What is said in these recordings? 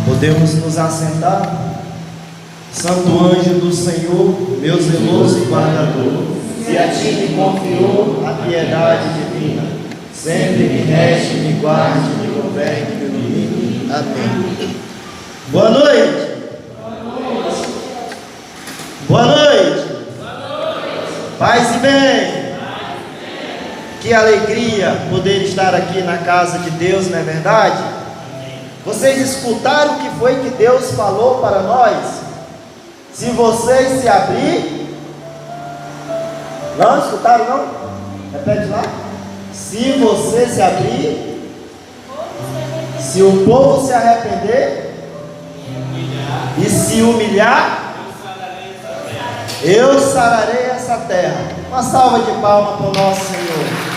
Podemos nos assentar. Santo anjo do Senhor, meu zeloso guardador, se a ti me confiou a piedade divina, sempre me rege, me guarde, me governe, me ilumine. Amém. Boa noite. Boa noite. Paz e bem. Que alegria poder estar aqui na casa de Deus, não é verdade? Vocês escutaram o que foi que Deus falou para nós? Se vocês se abrir, não escutaram não? Repete lá. Se você se abrir, se o povo se arrepender e se humilhar, eu sararei essa terra. Uma salva de palmas para o nosso Senhor.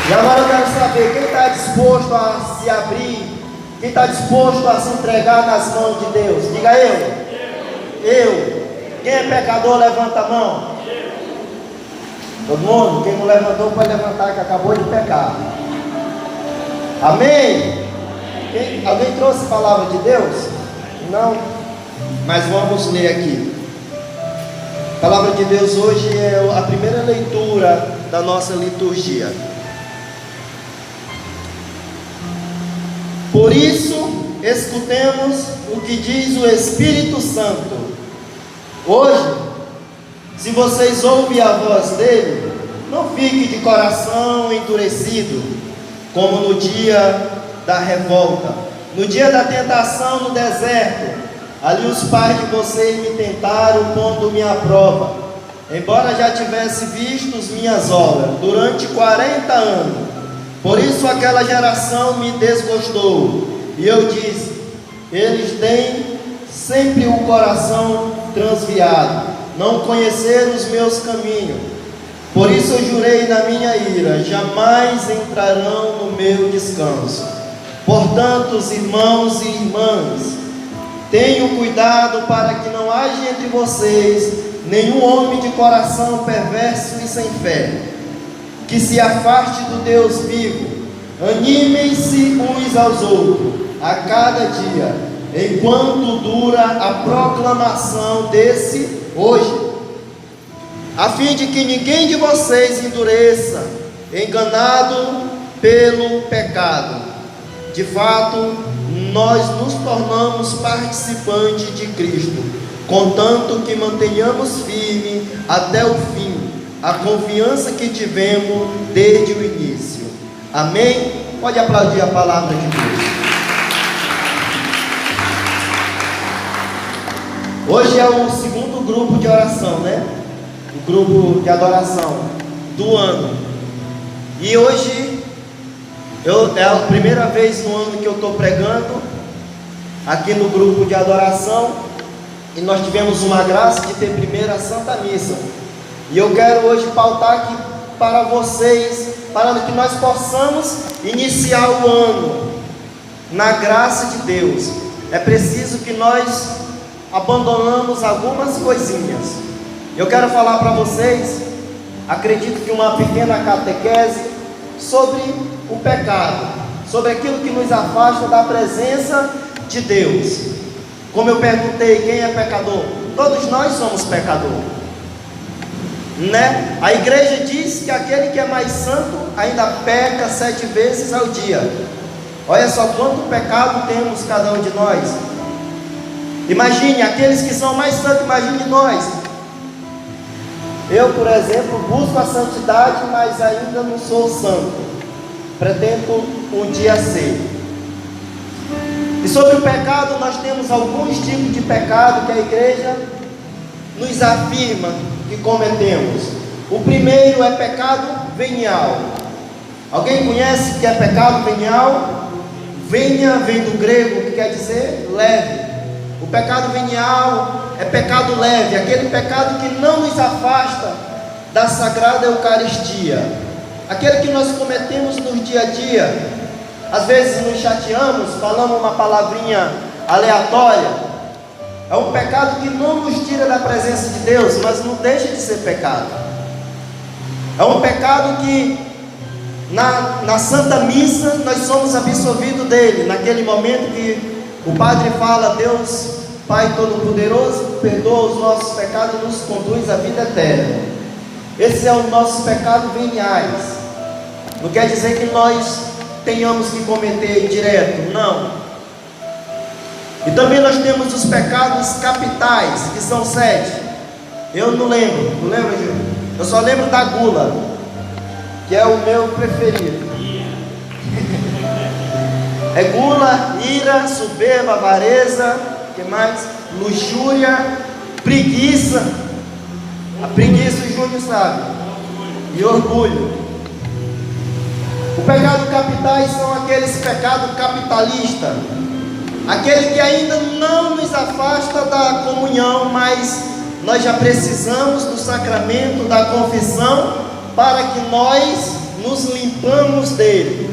E agora eu quero saber quem está disposto a se abrir. Quem está disposto a se entregar nas mãos de Deus? Diga eu. Eu. Quem é pecador, levanta a mão. Todo mundo? Quem não levantou pode levantar, que acabou de pecar. Amém? Alguém trouxe a palavra de Deus? Não? Mas vamos ler aqui. A palavra de Deus hoje é a primeira leitura da nossa liturgia. Por isso, escutemos o que diz o Espírito Santo. Hoje, se vocês ouvem a voz dele, não fique de coração endurecido, como no dia da revolta, no dia da tentação no deserto. Ali os pais de vocês me tentaram, pondo-me à prova, embora já tivesse visto as minhas obras durante 40 anos. Por isso aquela geração me desgostou, e eu disse: eles têm sempre o coração transviado, não conheceram os meus caminhos. Por isso eu jurei na minha ira: jamais entrarão no meu descanso. Portanto, os irmãos e irmãs, tenham cuidado para que não haja entre vocês nenhum homem de coração perverso e sem fé, que se afaste do Deus vivo. Animem-se uns aos outros a cada dia, enquanto dura a proclamação desse hoje, a fim de que ninguém de vocês endureça, enganado pelo pecado. De fato, nós nos tornamos participantes de Cristo, contanto que mantenhamos firme até o fim a confiança que tivemos desde o início. Amém? Pode aplaudir a palavra de Deus. Hoje é o segundo grupo de oração, né? O grupo de adoração do ano. E hoje é a primeira vez no ano que eu estou pregando aqui no grupo de adoração. E nós tivemos uma graça de ter primeiro a Santa Missa. E eu quero hoje pautar aqui para vocês, para que nós possamos iniciar o ano na graça de Deus. É preciso que nós abandonamos algumas coisinhas. Eu quero falar para vocês, acredito que uma pequena catequese sobre o pecado, sobre aquilo que nos afasta da presença de Deus. Como eu perguntei, quem é pecador? Todos nós somos pecadores, né? A igreja diz que aquele que é mais santo ainda peca 7 vezes ao dia. Olha só quanto pecado temos cada um de nós. Imagine aqueles que são mais santos, imagine nós. Eu, por exemplo, busco a santidade, mas ainda não sou santo. Pretendo um dia ser. E sobre o pecado, nós temos alguns tipos de pecado que a igreja nos afirma que cometemos. O primeiro é pecado venial. Alguém conhece o que é pecado venial? Venia vem do grego, que quer dizer leve. O pecado venial é pecado leve, aquele pecado que não nos afasta da Sagrada Eucaristia, aquele que nós cometemos no dia a dia. Às vezes nos chateamos, falamos uma palavrinha aleatória. É um pecado que não nos tira da presença de Deus, mas não deixa de ser pecado. É um pecado que na Santa Missa nós somos absolvidos dele, naquele momento que o Padre fala: Deus Pai Todo-Poderoso, perdoa os nossos pecados e nos conduz à vida eterna. Esses são os nossos pecados veniais. Não quer dizer que nós tenhamos que cometer direto, não. E também nós temos os pecados capitais, que são 7. Eu não lembro, não lembro, Gil? Eu só lembro da gula, que é o meu preferido. É gula, ira, soberba, avareza, que mais? Luxúria, preguiça. A preguiça o Júnior sabe. E orgulho. O pecado capitais são aqueles pecados capitalistas, aquele que ainda não nos afasta da comunhão, mas nós já precisamos do sacramento da confissão para que nós nos limpamos dele.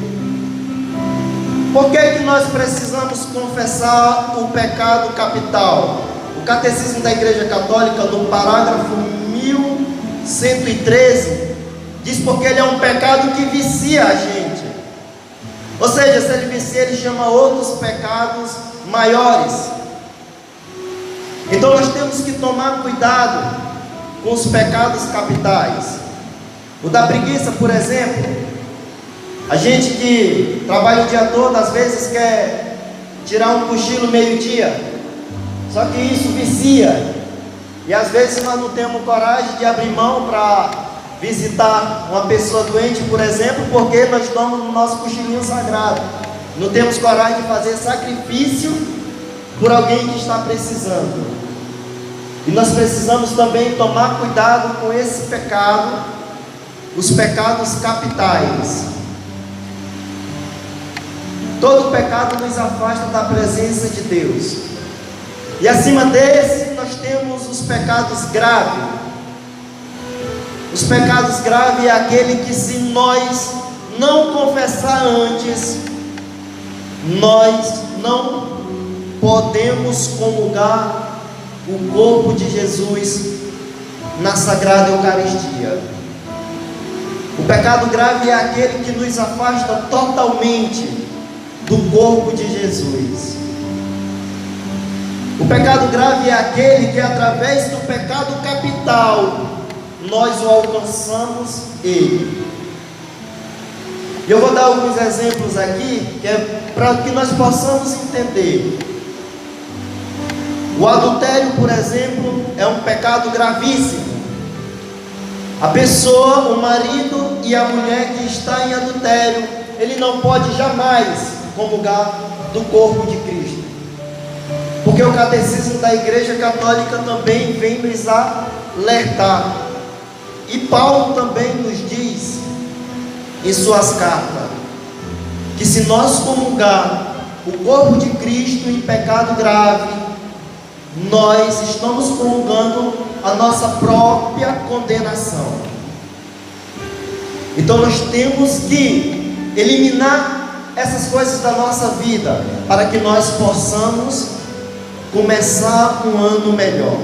Por que nós precisamos confessar o pecado capital? O Catecismo da Igreja Católica, no parágrafo 1113, diz porque ele é um pecado que vicia a gente. Ou seja, se ele vicia, ele chama outros pecados maiores. Então nós temos que tomar cuidado com os pecados capitais. O da preguiça, por exemplo, a gente que trabalha o dia todo, às vezes quer tirar um cochilo meio-dia, só que isso vicia, e às vezes nós não temos coragem de abrir mão para visitar uma pessoa doente, por exemplo, porque nós estamos no nosso cochilinho sagrado, não temos coragem de fazer sacrifício por alguém que está precisando. E nós precisamos também tomar cuidado com esse pecado, os pecados capitais. Todo pecado nos afasta da presença de Deus. E acima desse nós temos os pecados graves. Os pecados graves é aquele que, se nós não confessar antes, nós não podemos comungar o corpo de Jesus na Sagrada Eucaristia. O pecado grave é aquele que nos afasta totalmente do corpo de Jesus. O pecado grave é aquele que, através do pecado capital, nós o alcançamos ele. Eu vou dar alguns exemplos aqui, que é para que nós possamos entender. O adultério, por exemplo, é um pecado gravíssimo. A pessoa, o marido e a mulher que está em adultério, ele não pode jamais comungar do corpo de Cristo, porque o Catecismo da Igreja Católica também vem nos alertar, e Paulo também nos diz em suas cartas, que se nós comungar o corpo de Cristo em pecado grave, nós estamos comungando a nossa própria condenação. Então nós temos que eliminar essas coisas da nossa vida, para que nós possamos começar um ano melhor,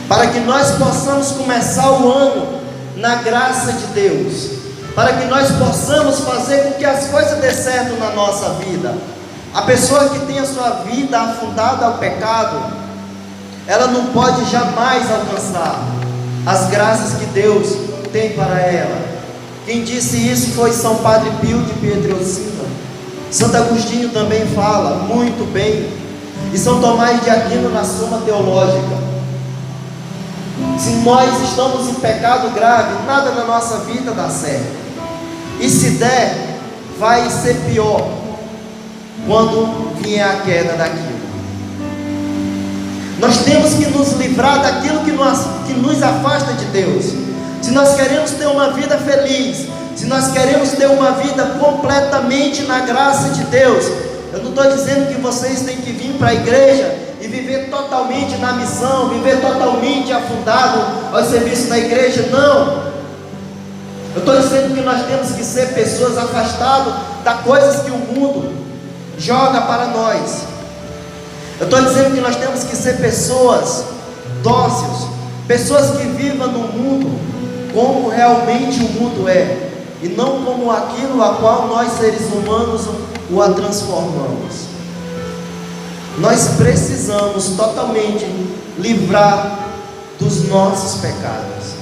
para que nós possamos começar o ano na graça de Deus, para que nós possamos fazer com que as coisas dê certo na nossa vida. A pessoa que tem a sua vida afundada ao pecado, ela não pode jamais alcançar as graças que Deus tem para ela. Quem disse isso foi São Padre Pio de Pietrelcina. Santo Agostinho também fala muito bem, e São Tomás de Aquino na Suma Teológica. Se nós estamos em pecado grave, nada na nossa vida dá certo, e se der, vai ser pior quando vier a queda daquilo. Nós temos que nos livrar daquilo que nos afasta de Deus. Se nós queremos ter uma vida feliz, se nós queremos ter uma vida completamente na graça de Deus, eu não estou dizendo que vocês têm que vir para a igreja e viver totalmente na missão, viver totalmente afundado ao serviço da igreja, não. Eu estou dizendo que nós temos que ser pessoas afastadas das coisas que o mundo joga para nós. Eu estou dizendo que nós temos que ser pessoas dóceis, pessoas que vivam no mundo como realmente o mundo é, e não como aquilo a qual nós seres humanos o a transformamos. Nós precisamos totalmente livrar dos nossos pecados.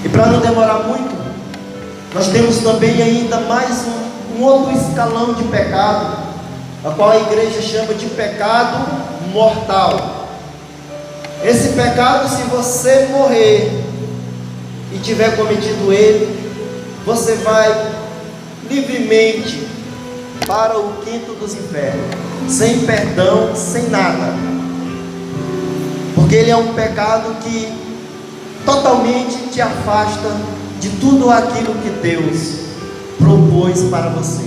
E para não demorar muito, nós temos também ainda mais um outro escalão de pecado, a qual a igreja chama de pecado mortal. Esse pecado, se você morrer e tiver cometido ele, você vai livremente para o quinto dos infernos, sem perdão, sem nada, porque ele é um pecado que totalmente te afasta de tudo aquilo que Deus propôs para você.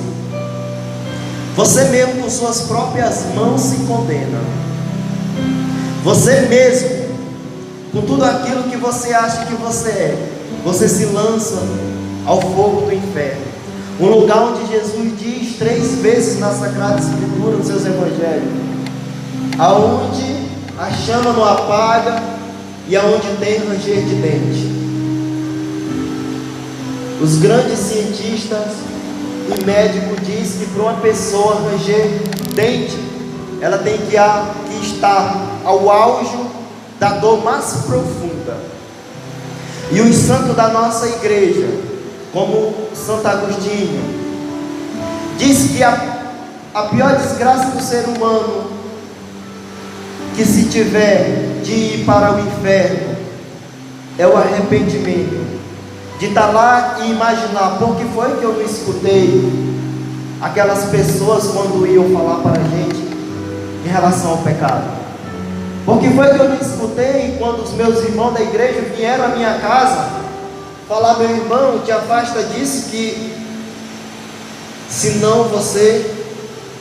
Você mesmo com suas próprias mãos se condena. Você mesmo, com tudo aquilo que você acha que você é, você se lança ao fogo do inferno. Um lugar onde Jesus diz 3 vezes na Sagrada Escritura, nos seus evangelhos, aonde a chama não apaga e aonde tem ranger de dente. Os grandes cientistas e médicos dizem que para uma pessoa ranger dente, ela tem que estar ao auge da dor mais profunda. E os santos da nossa igreja, como Santo Agostinho, diz que a pior desgraça do ser humano, que se tiver de ir para o inferno, é o arrependimento, de estar lá e imaginar, por que foi que eu não escutei aquelas pessoas quando iam falar para a gente em relação ao pecado? Por que foi que eu não escutei quando os meus irmãos da igreja vieram à minha casa falar: meu irmão, te afasta disso, que senão você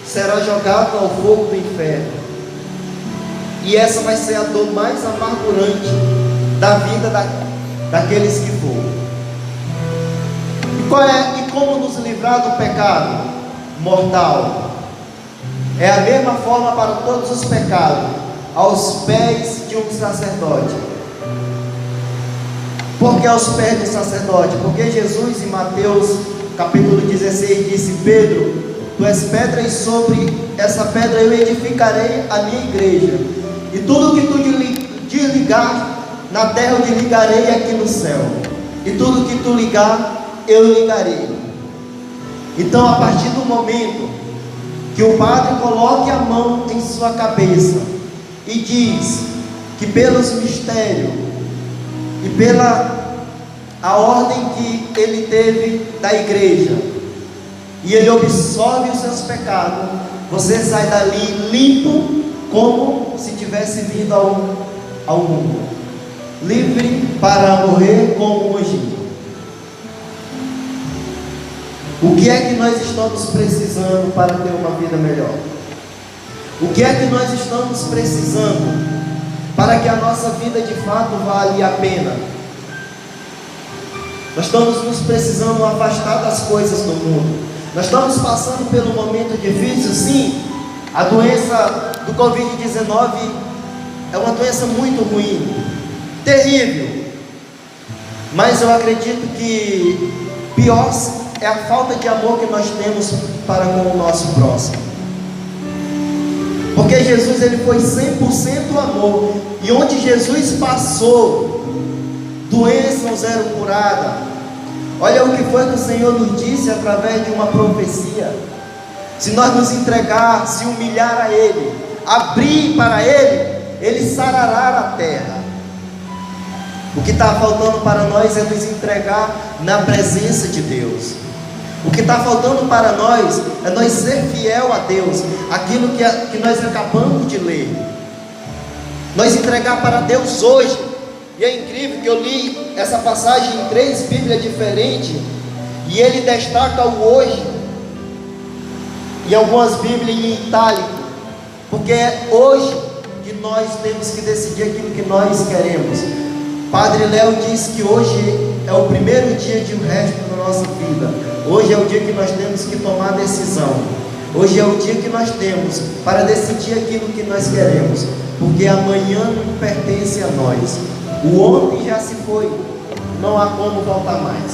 será jogado ao fogo do inferno. E essa vai ser a dor mais amargurante da vida daqueles que foram. E como nos livrar do pecado mortal? É a mesma forma para todos os pecados, aos pés de um sacerdote. Por que aos pés do sacerdote? Porque Jesus, em Mateus capítulo 16, disse: Pedro, tu és pedra, e sobre essa pedra eu edificarei a minha igreja, e tudo que tu desligar na terra eu desligarei aqui no céu, e tudo que tu ligar eu ligarei. Então, a partir do momento que o padre coloque a mão em sua cabeça e diz que pelos mistérios e pela a ordem que ele teve da igreja, e ele absolve os seus pecados, você sai dali limpo, como se tivesse vindo ao mundo, livre para morrer como um anjinho. O que é que nós estamos precisando para ter uma vida melhor? O que é que nós estamos precisando para que a nossa vida de fato valha a pena? Nós estamos nos precisando afastar das coisas do mundo. Nós estamos passando pelo momento difícil, sim. A doença do Covid-19 é uma doença muito ruim, terrível. Mas eu acredito que pior é a falta de amor que nós temos para com o nosso próximo. Porque Jesus, ele foi 100% amor, e onde Jesus passou, doenças eram curadas. Olha o que foi que o Senhor nos disse através de uma profecia: se nós nos entregar, se humilhar a Ele, abrir para Ele, Ele sarará a terra. O que está faltando para nós é nos entregar na presença de Deus. O que está faltando para nós é nós ser fiel a Deus, aquilo que nós acabamos de ler, nós entregar para Deus hoje. E é incrível que eu li essa passagem em 3 Bíblias diferentes, e ele destaca o hoje, e algumas Bíblias em itálico, porque é hoje que nós temos que decidir aquilo que nós queremos. Padre Léo diz que hoje é o primeiro dia de o resto da nossa vida. Hoje é o dia que nós temos que tomar a decisão. Hoje é o dia que nós temos para decidir aquilo que nós queremos, porque amanhã não pertence a nós. O ontem já se foi, não há como voltar mais.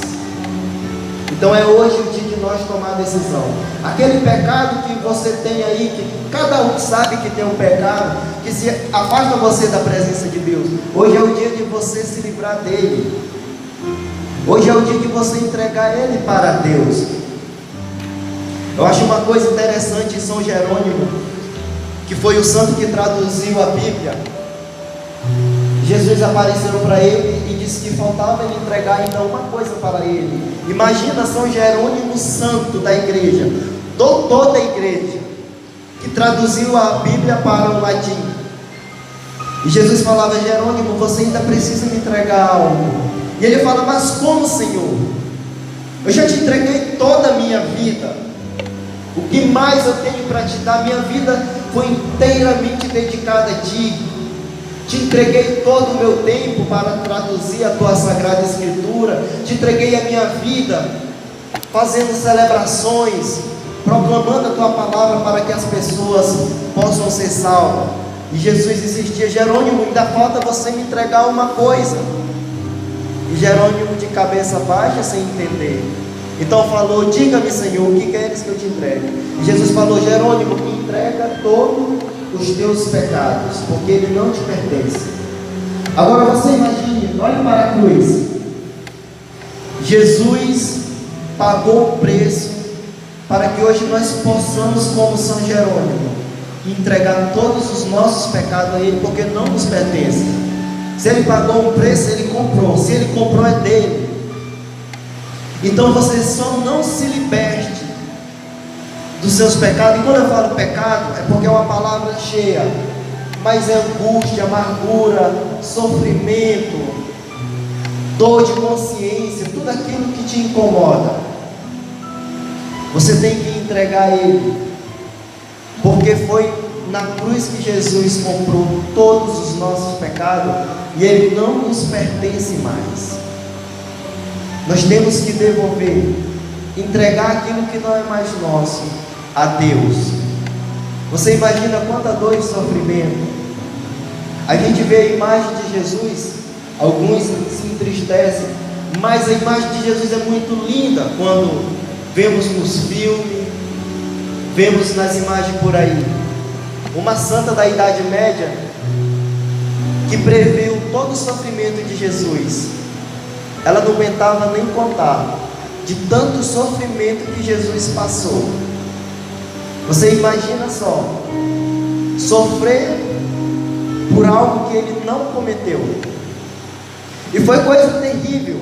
Então é hoje o dia de nós tomar a decisão. Aquele pecado que você tem aí, que cada um sabe que tem um pecado, que se afasta você da presença de Deus. Hoje é o dia de você se livrar dele. Hoje é o dia de você entregar ele para Deus. Eu acho uma coisa interessante em São Jerônimo, que foi o santo que traduziu a Bíblia. Jesus apareceu para ele e disse que faltava ele entregar ainda uma coisa para ele. Imagina São Jerônimo, santo da igreja, doutor da igreja, que traduziu a Bíblia para o latim. E Jesus falava: Jerônimo, você ainda precisa me entregar algo. E ele fala: mas como, Senhor? Eu já te entreguei toda a minha vida. O que mais eu tenho para te dar? Minha vida foi inteiramente dedicada a ti. Te entreguei todo o meu tempo para traduzir a tua Sagrada Escritura. Te entreguei a minha vida fazendo celebrações, proclamando a tua palavra para que as pessoas possam ser salvas. E Jesus insistia: Jerônimo, ainda falta você me entregar uma coisa. E Jerônimo, de cabeça baixa, sem entender, então falou: diga-me, Senhor, o que queres que eu te entregue? E Jesus falou: Jerônimo, me entrega todos os teus pecados, porque ele não te pertence. Agora você imagine, olhe para a cruz. Jesus pagou o preço para que hoje nós possamos, como São Jerônimo, entregar todos os nossos pecados a ele, porque não nos pertence. Se ele pagou um preço, ele comprou. Se ele comprou, é dele. Então você só não se liberte dos seus pecados. E quando eu falo pecado, é porque é uma palavra cheia, mas é angústia, amargura, sofrimento, dor de consciência, tudo aquilo que te incomoda. Você tem que entregar a ele, porque foi na cruz que Jesus comprou todos os nossos pecados, e ele não nos pertence mais. Nós temos que devolver, entregar aquilo que não é mais nosso a Deus. Você imagina quanta dor e sofrimento. A gente vê a imagem de Jesus, alguns se entristecem, mas a imagem de Jesus é muito linda quando vemos nos filmes, vemos nas imagens por aí. Uma santa da Idade Média que previu todo o sofrimento de Jesus, ela não aguentava nem contar de tanto sofrimento que Jesus passou. Você imagina só, sofrer por algo que ele não cometeu. E foi coisa terrível.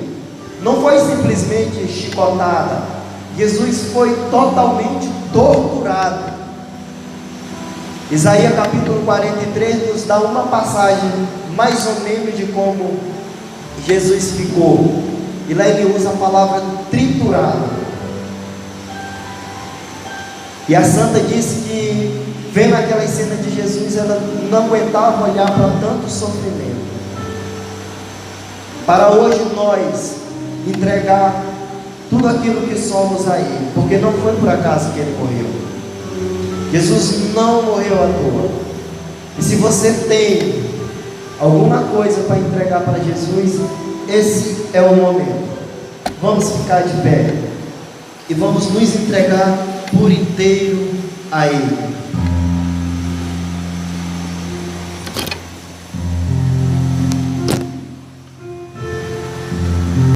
Não foi simplesmente chicotada. Jesus foi totalmente torturado. Isaías capítulo 43 nos dá uma passagem mais ou menos de como Jesus ficou. E lá ele usa a palavra triturado. E a santa disse que, vendo aquela cena de Jesus, ela não aguentava olhar para tanto sofrimento. Para hoje nós entregar tudo aquilo que somos a Ele, porque não foi por acaso que Ele morreu. Jesus não morreu à toa. E se você tem alguma coisa para entregar para Jesus, esse é o momento. Vamos ficar de pé e vamos nos entregar por inteiro a Ele.